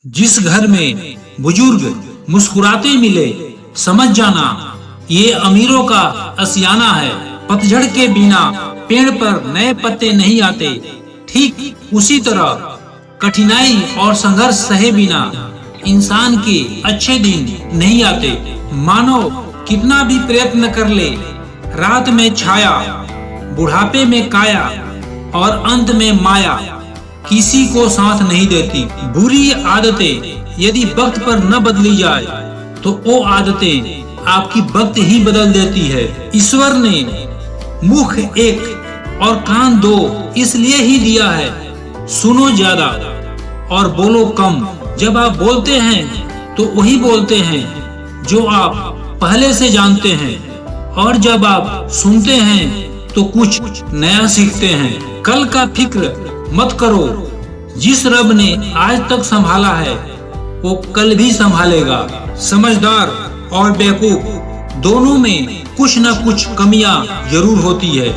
जिस घर में बुजुर्ग मुस्कुराते मिले, समझ जाना ये अमीरों का असियाना है। पतझड़ के बिना पेड़ पर नए पत्ते नहीं आते, ठीक उसी तरह कठिनाई और संघर्ष सहे बिना इंसान के अच्छे दिन नहीं आते। मानव कितना भी प्रयत्न कर ले, रात में छाया, बुढ़ापे में काया और अंत में माया किसी को साथ नहीं देती। बुरी आदतें यदि वक्त पर न बदली जाए तो वो आदतें आपकी वक्त ही बदल देती है। ईश्वर ने मुख एक और कान दो इसलिए ही दिया है, सुनो ज्यादा और बोलो कम। जब आप बोलते हैं तो वही बोलते हैं जो आप पहले से जानते हैं, और जब आप सुनते हैं तो कुछ नया सीखते हैं। कल का फिक्र मत करो, जिस रब ने आज तक संभाला है वो कल भी संभालेगा। समझदार और बेवकूफ दोनों में कुछ न कुछ कमियां जरूर होती है,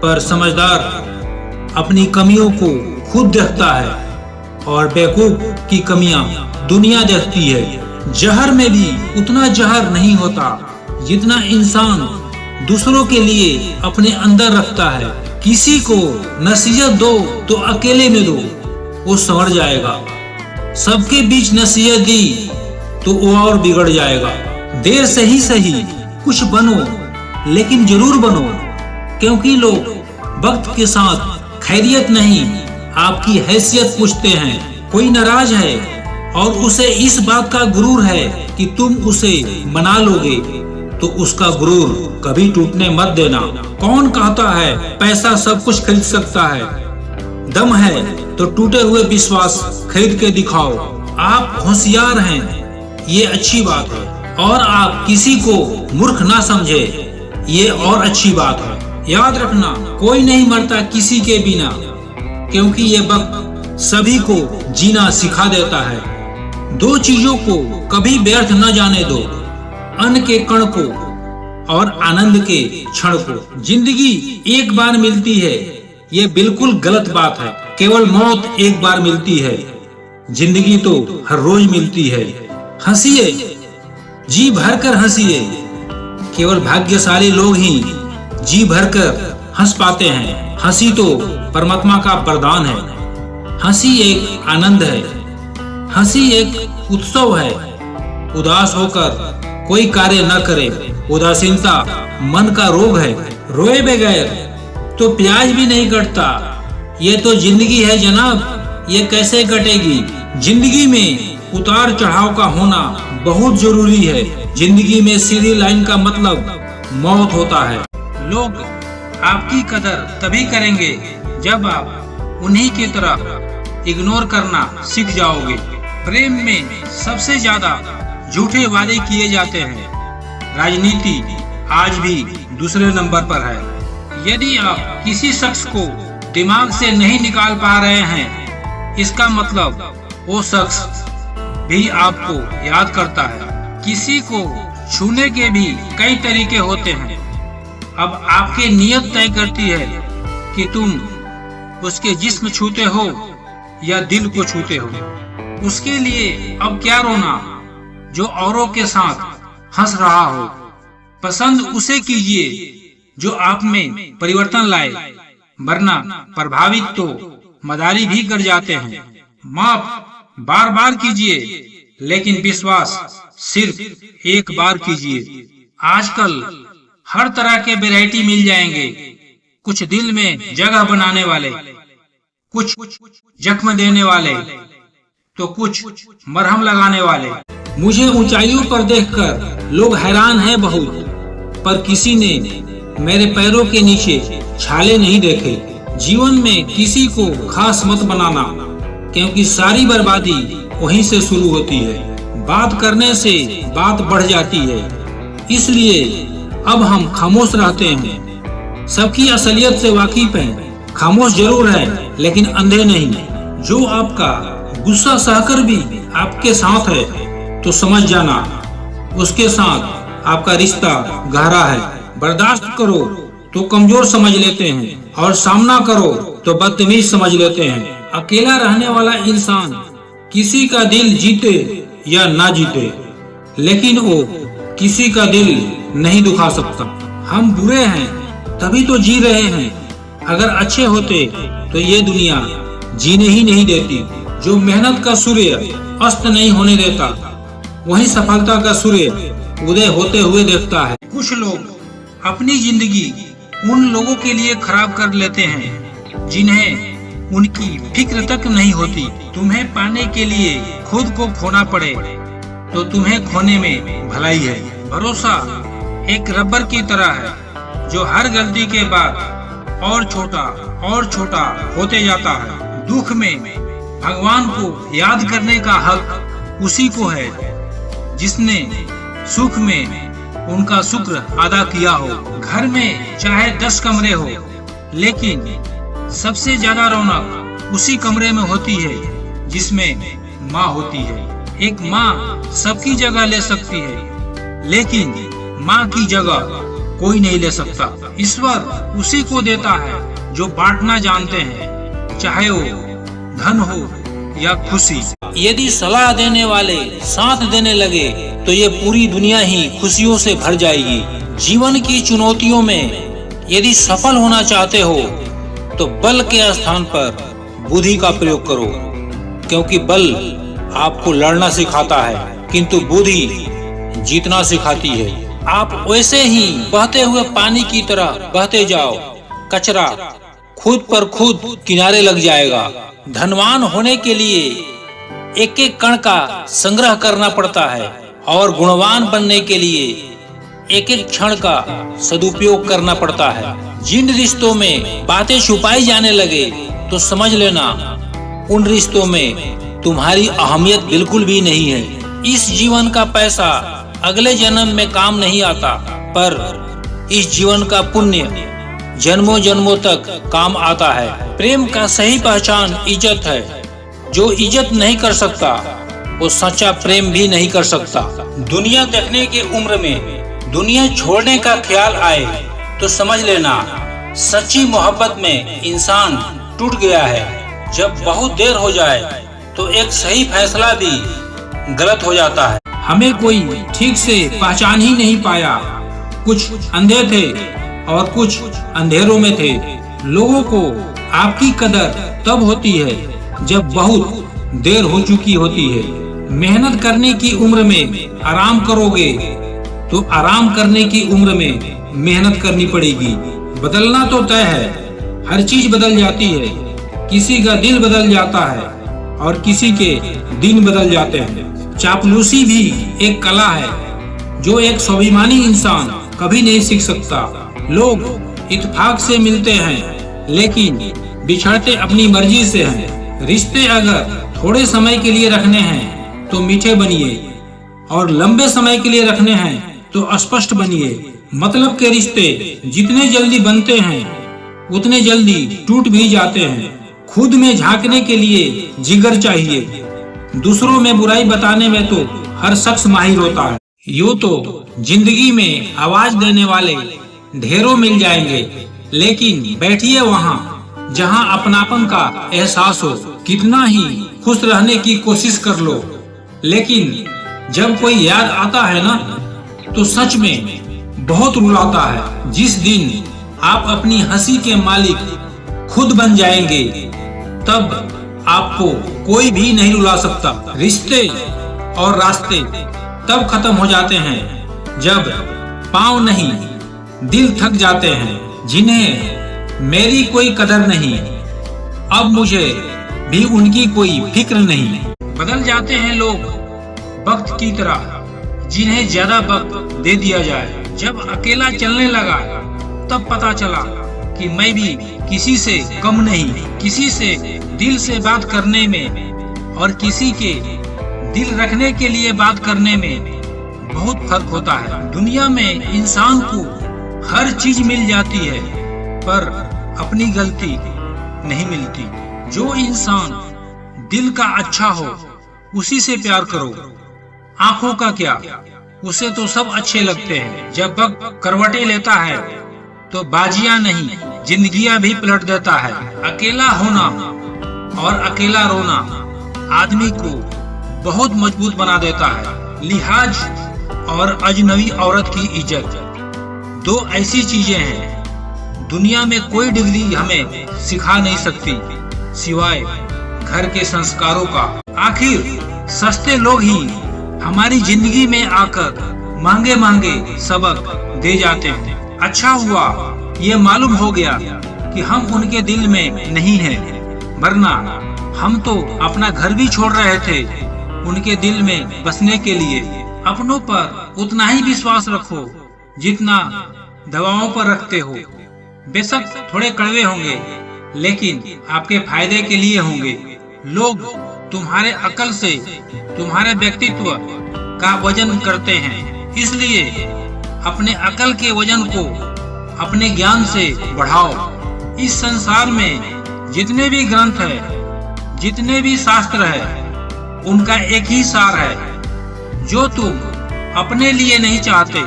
पर समझदार अपनी कमियों को खुद देखता है और बेवकूफ की कमियां दुनिया देखती है। जहर में भी उतना जहर नहीं होता जितना इंसान दूसरों के लिए अपने अंदर रखता है। किसी को नसीहत दो तो अकेले में दो, वो संवर जाएगा। सबके बीच नसीहत दी तो वो और बिगड़ जाएगा। देर से ही सही कुछ बनो, लेकिन जरूर बनो, क्योंकि लोग वक्त के साथ खैरियत नहीं आपकी हैसियत पूछते हैं। कोई नाराज है और उसे इस बात का गुरूर है कि तुम उसे मना लोगे, तो उसका गुरूर कभी टूटने मत देना। कौन कहता है पैसा सब कुछ खरीद सकता है? दम है तो टूटे हुए विश्वास खरीद के दिखाओ। आप होशियार हैं ये अच्छी बात है, और आप किसी को मूर्ख ना समझे ये और अच्छी बात है। याद रखना, कोई नहीं मरता किसी के बिना, क्योंकि ये वक्त सभी को जीना सिखा देता है। दो चीजों को कभी व्यर्थ न जाने दो, अन्न के कण को और आनंद के क्षण को। जिंदगी एक बार मिलती है ये बिल्कुल गलत बात है। केवल मौत एक बार मिलती है, जिंदगी तो हर रोज मिलती है। हंसिए, जी भरकर हंसिए। केवल भाग्यशाली लोग ही जी भरकर हंस पाते हैं। हंसी तो परमात्मा का वरदान है। हंसी एक आनंद है, हंसी एक उत्सव है। उदास होकर कोई कार्य न करे, उदासीनता मन का रोग है। रोए बगैर तो प्याज भी नहीं कटता। ये तो जिंदगी है जनाब, ये कैसे कटेगी? जिंदगी में उतार चढ़ाव का होना बहुत जरूरी है। जिंदगी में सीधी लाइन का मतलब मौत होता है। लोग आपकी कदर तभी करेंगे जब आप उन्हीं की तरह इग्नोर करना सीख जाओगे। प्रेम में सबसे ज्यादा झूठे वादे किए जाते हैं। राजनीति आज भी दूसरे नंबर पर है। यदि आप किसी शख्स को दिमाग से नहीं निकाल पा रहे हैं, इसका मतलब वो शख्स भी आपको याद करता है। किसी को छूने के भी कई तरीके होते हैं। अब आपकी नियत तय करती है कि तुम उसके जिस्म छूते हो या दिल को छूते हो। उसके लिए अब क्या रोना जो औरों के साथ हंस रहा हो। पसंद उसे कीजिए जो आप में परिवर्तन लाए, वरना प्रभावित तो मदारी भी कर जाते हैं। माफ बार बार कीजिए, लेकिन विश्वास सिर्फ एक बार कीजिए। आजकल हर तरह के वैरायटी मिल जाएंगे, कुछ दिल में जगह बनाने वाले, कुछ जख्म देने वाले, तो कुछ मरहम लगाने वाले। मुझे ऊंचाइयों पर देखकर लोग हैरान हैं बहुत, पर किसी ने मेरे पैरों के नीचे छाले नहीं देखे। जीवन में किसी को खास मत बनाना, क्योंकि सारी बर्बादी वहीं से शुरू होती है। बात करने से बात बढ़ जाती है, इसलिए अब हम खामोश रहते हैं। सबकी असलियत से वाकिफ हैं। खामोश जरूर है लेकिन अंधे नहीं। जो आपका गुस्सा सहकर भी आपके साथ है तो समझ जाना उसके साथ आपका रिश्ता गहरा है। बर्दाश्त करो तो कमजोर समझ लेते हैं, और सामना करो तो बदतमीज समझ लेते हैं। अकेला रहने वाला इंसान किसी का दिल जीते या ना जीते, लेकिन वो किसी का दिल नहीं दुखा सकता। हम बुरे हैं तभी तो जी रहे हैं, अगर अच्छे होते तो ये दुनिया जीने ही नहीं देती। जो मेहनत का सूर्य अस्त नहीं होने देता, वही सफलता का सूर्य उदय होते हुए देखता है। कुछ लोग अपनी जिंदगी उन लोगों के लिए खराब कर लेते हैं जिन्हें उनकी फिक्र तक नहीं होती। तुम्हें पाने के लिए खुद को खोना पड़े तो तुम्हें खोने में भलाई है। भरोसा एक रबर की तरह है जो हर गलती के बाद और छोटा होते जाता है। दुख में भगवान को याद करने का हक उसी को है जिसने सुख में उनका शुक्र अदा किया हो। घर में चाहे 10 कमरे हो, लेकिन सबसे ज्यादा रौनक उसी कमरे में होती है जिसमें माँ होती है। एक माँ सबकी जगह ले सकती है, लेकिन माँ की जगह कोई नहीं ले सकता। ईश्वर उसी को देता है जो बांटना जानते हैं, चाहे वो धन हो या खुशी। यदि सलाह देने वाले साथ देने लगे तो ये पूरी दुनिया ही खुशियों से भर जाएगी। जीवन की चुनौतियों में यदि सफल होना चाहते हो तो बल के स्थान पर बुद्धि का प्रयोग करो, क्योंकि बल आपको लड़ना सिखाता है किंतु बुद्धि जीतना सिखाती है। आप वैसे ही बहते हुए पानी की तरह बहते जाओ, कचरा खुद पर खुद किनारे लग जाएगा। धनवान होने के लिए एक एक कण का संग्रह करना पड़ता है और गुणवान बनने के लिए एक एक क्षण का सदुपयोग करना पड़ता है। जिन रिश्तों में बातें छुपाई जाने लगे तो समझ लेना उन रिश्तों में तुम्हारी अहमियत बिल्कुल भी नहीं है। इस जीवन का पैसा अगले जन्म में काम नहीं आता, पर इस जीवन का पुण्य जन्मों जन्मों तक काम आता है। प्रेम का सही पहचान इज्जत है। जो इज्जत नहीं कर सकता वो सच्चा प्रेम भी नहीं कर सकता। दुनिया देखने की उम्र में दुनिया छोड़ने का ख्याल आए तो समझ लेना सच्ची मोहब्बत में इंसान टूट गया है। जब बहुत देर हो जाए तो एक सही फैसला भी गलत हो जाता है। हमें कोई ठीक से पहचान ही नहीं पाया। कुछ अंधे थे और कुछ अंधेरों में थे। लोगों को आपकी कदर तब होती है जब बहुत देर हो चुकी होती है। मेहनत करने की उम्र में आराम करोगे तो आराम करने की उम्र में मेहनत करनी पड़ेगी। बदलना तो तय है, हर चीज बदल जाती है। किसी का दिल बदल जाता है और किसी के दिन बदल जाते हैं। चापलूसी भी एक कला है जो एक स्वाभिमानी इंसान कभी नहीं सीख सकता। लोग इत्तेफाक से मिलते हैं लेकिन बिछड़ते अपनी मर्जी से हैं। रिश्ते अगर थोड़े समय के लिए रखने हैं तो मीठे बनिए और लंबे समय के लिए रखने हैं तो स्पष्ट बनिए। मतलब के रिश्ते जितने जल्दी बनते हैं उतने जल्दी टूट भी जाते हैं। खुद में झांकने के लिए जिगर चाहिए। दूसरों में बुराई बताने में तो हर शख्स माहिर होता है। यूं तो जिंदगी में आवाज देने वाले ढेरों मिल जाएंगे, लेकिन बैठिए वहाँ जहाँ अपनापन का एहसास हो। कितना ही खुश रहने की कोशिश कर लो, लेकिन जब कोई याद आता है ना तो सच में बहुत रुलाता है। जिस दिन आप अपनी हंसी के मालिक खुद बन जाएंगे तब आपको कोई भी नहीं रुला सकता। रिश्ते और रास्ते तब खत्म हो जाते हैं जब पाँव नहीं दिल थक जाते हैं। जिन्हें मेरी कोई कदर नहीं, अब मुझे भी उनकी कोई फिक्र नहीं। बदल जाते हैं लोग वक्त की तरह, जिन्हें ज्यादा वक्त दे दिया जाए। जब अकेला चलने लगा तब पता चला कि मैं भी किसी से कम नहीं। किसी से दिल से बात करने में और किसी के दिल रखने के लिए बात करने में बहुत फर्क होता है। दुनिया में इंसान को हर चीज मिल जाती है पर अपनी गलती नहीं मिलती। जो इंसान दिल का अच्छा हो उसी से प्यार करो। आंखों का क्या, उसे तो सब अच्छे लगते हैं। जब वक्त करवटें लेता है तो बाजियां नहीं जिंदगियां भी पलट देता है। अकेला होना और अकेला रोना आदमी को बहुत मजबूत बना देता है। लिहाज और अजनबी औरत की इज्जत, दो ऐसी चीजें हैं दुनिया में कोई डिग्री हमें सिखा नहीं सकती सिवाय घर के संस्कारों का। आखिर सस्ते लोग ही हमारी जिंदगी में आकर महंगे महंगे सबक दे जाते हैं। अच्छा हुआ ये मालूम हो गया कि हम उनके दिल में नहीं हैं, वरना हम तो अपना घर भी छोड़ रहे थे उनके दिल में बसने के लिए। अपनों पर उतना ही विश्वास रखो जितना दवाओं पर रखते हो। बेशक थोड़े कड़वे होंगे, लेकिन आपके फायदे के लिए होंगे। लोग तुम्हारे अकल से तुम्हारे व्यक्तित्व का वजन करते हैं, इसलिए अपने अकल के वजन को अपने ज्ञान से बढ़ाओ। इस संसार में जितने भी ग्रंथ है, जितने भी शास्त्र है, उनका एक ही सार है, जो तुम अपने लिए नहीं चाहते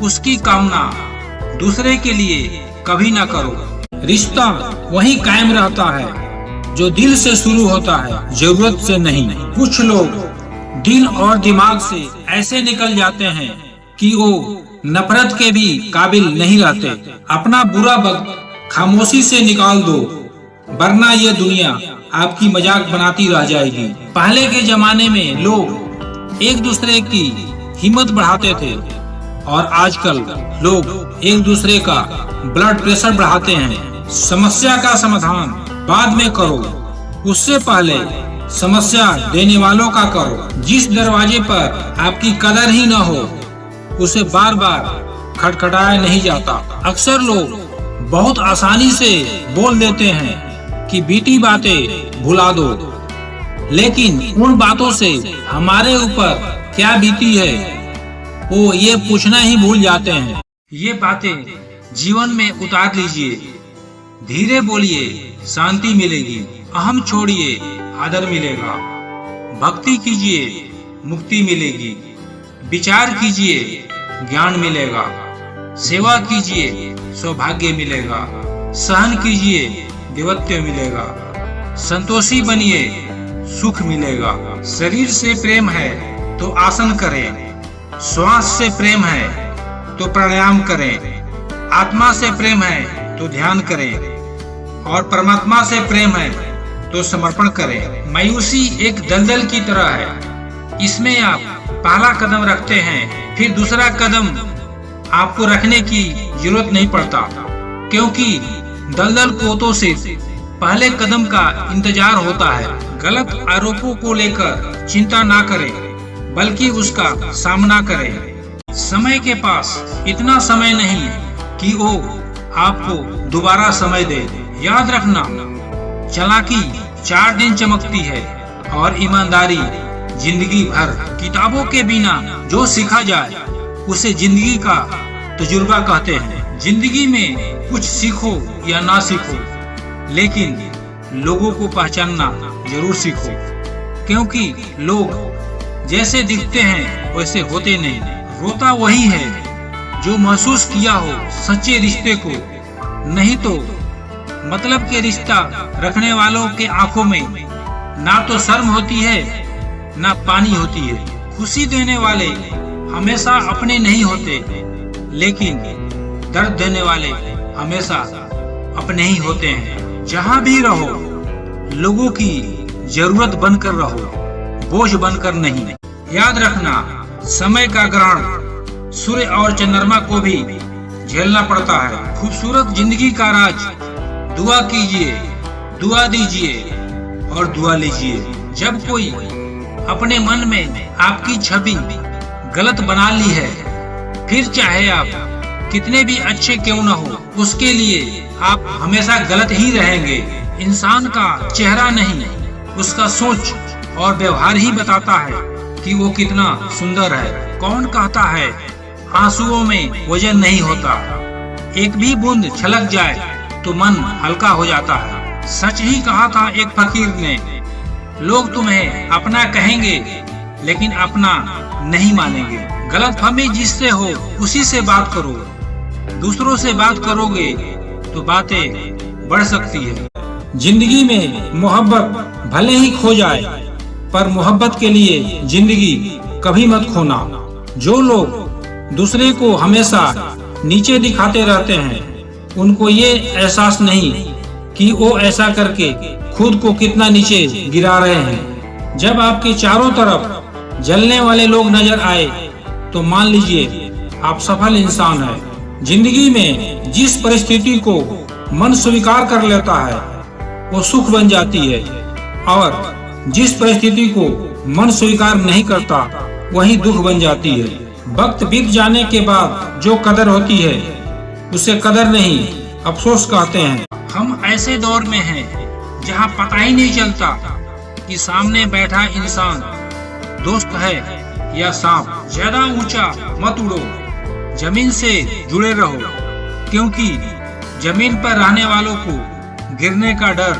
उसकी कामना दूसरे के लिए कभी ना करो। रिश्ता वही कायम रहता है जो दिल से शुरू होता है, जरूरत से नहीं। कुछ लोग दिल और दिमाग से ऐसे निकल जाते हैं कि वो नफरत के भी काबिल नहीं रहते। अपना बुरा वक्त खामोशी से निकाल दो, वरना ये दुनिया आपकी मजाक बनाती रह जाएगी। पहले के जमाने में लोग एक दूसरे की हिम्मत बढ़ाते थे और आजकल लोग एक दूसरे का ब्लड प्रेशर बढ़ाते हैं। समस्या का समाधान बाद में करो, उससे पहले समस्या देने वालों का करो। जिस दरवाजे पर आपकी कदर ही न हो उसे बार बार खटखटाया नहीं जाता। अक्सर लोग बहुत आसानी से बोल देते हैं कि बीती बातें भुला दो, लेकिन उन बातों से हमारे ऊपर क्या बीती है वो ये पूछना ही भूल जाते हैं। ये बातें जीवन में उतार लीजिए, धीरे बोलिए, शांति मिलेगी। अहम छोड़िए, आदर मिलेगा। भक्ति कीजिए, मुक्ति मिलेगी। विचार कीजिए, ज्ञान मिलेगा। सेवा कीजिए, सौभाग्य मिलेगा। सहन कीजिए, देवत्व मिलेगा। संतोषी बनिए, सुख मिलेगा। शरीर से प्रेम है तो आसन करें, श्वास से प्रेम है तो प्राणायाम करें, आत्मा से प्रेम है तो ध्यान करें, और परमात्मा से प्रेम है तो समर्पण करें। मायूसी एक दलदल की तरह है, इसमें आप पहला कदम रखते हैं, फिर दूसरा कदम आपको रखने की जरूरत नहीं पड़ता, क्योंकि दलदल को तो सिर्फ पहले कदम का इंतजार होता है। गलत आरोपों को लेकर चिंता ना करें, बल्कि उसका सामना करें। समय के पास इतना समय नहीं कि वो आपको दोबारा समय दे। याद रखना, चालाकी 4 दिन चमकती है और ईमानदारी जिंदगी भर। किताबों के बिना जो सीखा जाए उसे जिंदगी का तजुर्बा कहते हैं। जिंदगी में कुछ सीखो या ना सीखो, लेकिन लोगों को पहचानना जरूर सीखो, क्योंकि लोग जैसे दिखते हैं वैसे होते नहीं। रोता वही है जो महसूस किया हो सच्चे रिश्ते को, नहीं तो मतलब के रिश्ता रखने वालों के आंखों में ना तो शर्म होती है ना पानी होती है। खुशी देने वाले हमेशा अपने नहीं होते, लेकिन दर्द देने वाले हमेशा अपने ही होते हैं। जहाँ भी रहो लोगों की जरूरत बनकर रहो, बोझ बनकर नहीं। याद रखना, समय का ग्रहण सूर्य और चंद्रमा को भी झेलना पड़ता है। खूबसूरत जिंदगी का राज दुआ कीजिए, दुआ दीजिए और दुआ लीजिए। जब कोई अपने मन में आपकी छवि गलत बना ली है, फिर चाहे आप कितने भी अच्छे क्यों न हो, उसके लिए आप हमेशा गलत ही रहेंगे। इंसान का चेहरा नहीं, उसका सोच और व्यवहार ही बताता है कि वो कितना सुंदर है। कौन कहता है आंसुओं में वजन नहीं होता? एक भी बूंद छलक जाए तो मन हल्का हो जाता है। सच ही कहा था एक फकीर ने, लोग तुम्हें अपना कहेंगे लेकिन अपना नहीं मानेंगे। गलतफहमी जिससे हो उसी से बात करो, दूसरों से बात करोगे तो बातें बढ़ सकती है। जिंदगी में मोहब्बत भले ही खो जाए, पर मोहब्बत के लिए जिंदगी कभी मत खोना। जो लोग दूसरे को हमेशा नीचे दिखाते रहते हैं, उनको ये एहसास नहीं कि वो ऐसा करके खुद को कितना नीचे गिरा रहे हैं। जब आपके चारों तरफ जलने वाले लोग नजर आए तो मान लीजिए आप सफल इंसान हैं। जिंदगी में जिस परिस्थिति को मन स्वीकार कर लेता है वो सुख बन जाती है, और जिस परिस्थिति को मन स्वीकार नहीं करता वही दुख बन जाती है। वक्त बीत जाने के बाद जो कदर होती है उसे कदर नहीं, अफसोस कहते हैं। हम ऐसे दौर में हैं जहां पता ही नहीं चलता कि सामने बैठा इंसान दोस्त है या सांप। ज्यादा ऊंचा मत उड़ो, जमीन से जुड़े रहो, क्योंकि जमीन पर रहने वालों को गिरने का डर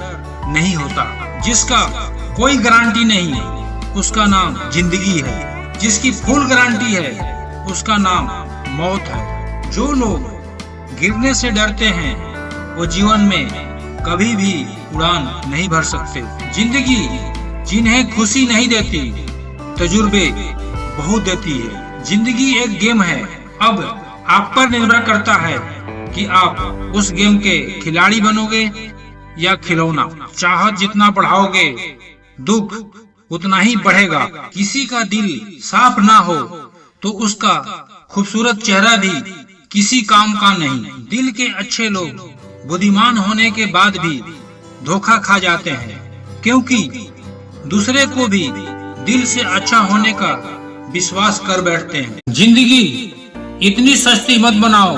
नहीं होता। जिसका कोई गारंटी नहीं उसका नाम जिंदगी है, जिसकी फुल गारंटी है उसका नाम मौत है। जो लोग गिरने से डरते हैं वो जीवन में कभी भी उड़ान नहीं भर सकते। जिंदगी जिन्हें खुशी नहीं देती तजुर्बे बहुत देती है। जिंदगी एक गेम है, अब आप पर निर्भर करता है कि आप उस गेम के खिलाड़ी बनोगे या खिलौना। चाहत जितना बढ़ाओगे दुख उतना ही बढ़ेगा। किसी का दिल साफ ना हो तो उसका खूबसूरत चेहरा भी किसी काम का नहीं। दिल के अच्छे लोग बुद्धिमान होने के बाद भी धोखा खा जाते हैं, क्योंकि दूसरे को भी दिल से अच्छा होने का विश्वास कर बैठते हैं। जिंदगी इतनी सस्ती मत बनाओ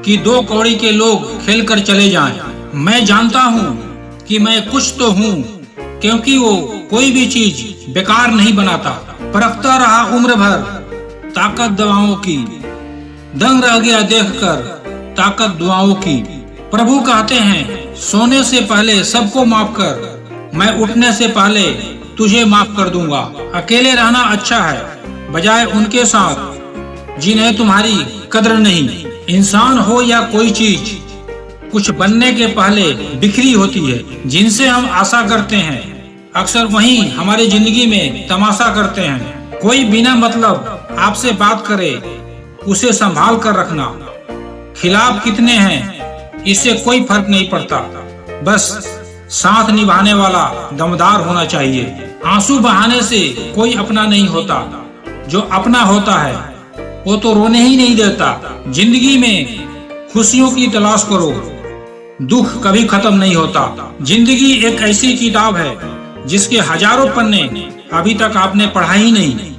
कि दो कौड़ी के लोग खेल कर चले जाएं। मैं जानता हूँ कि मैं कुछ तो हूँ, क्योंकि वो कोई भी चीज बेकार नहीं बनाता। परखता रहा उम्र भर ताकत दवाओं की, दंग रह गया देखकर ताकत दुआओं की। प्रभु कहते हैं सोने से पहले सबको माफ कर, मैं उठने से पहले तुझे माफ कर दूंगा। अकेले रहना अच्छा है बजाय उनके साथ जिन्हें तुम्हारी कद्र नहीं। इंसान हो या कोई चीज, कुछ बनने के पहले बिखरी होती है। जिनसे हम आशा करते हैं अक्सर वही हमारी जिंदगी में तमाशा करते हैं। कोई बिना मतलब आपसे बात करे उसे संभाल कर रखना। खिलाफ कितने हैं इससे कोई फर्क नहीं पड़ता, बस साथ निभाने वाला दमदार होना चाहिए। आंसू बहाने से कोई अपना नहीं होता, जो अपना होता है वो तो रोने ही नहीं देता। जिंदगी में खुशियों की तलाश करो, दुख कभी खत्म नहीं होता। जिंदगी एक ऐसी किताब है जिसके हजारों पन्ने अभी तक आपने पढ़ा ही नहीं।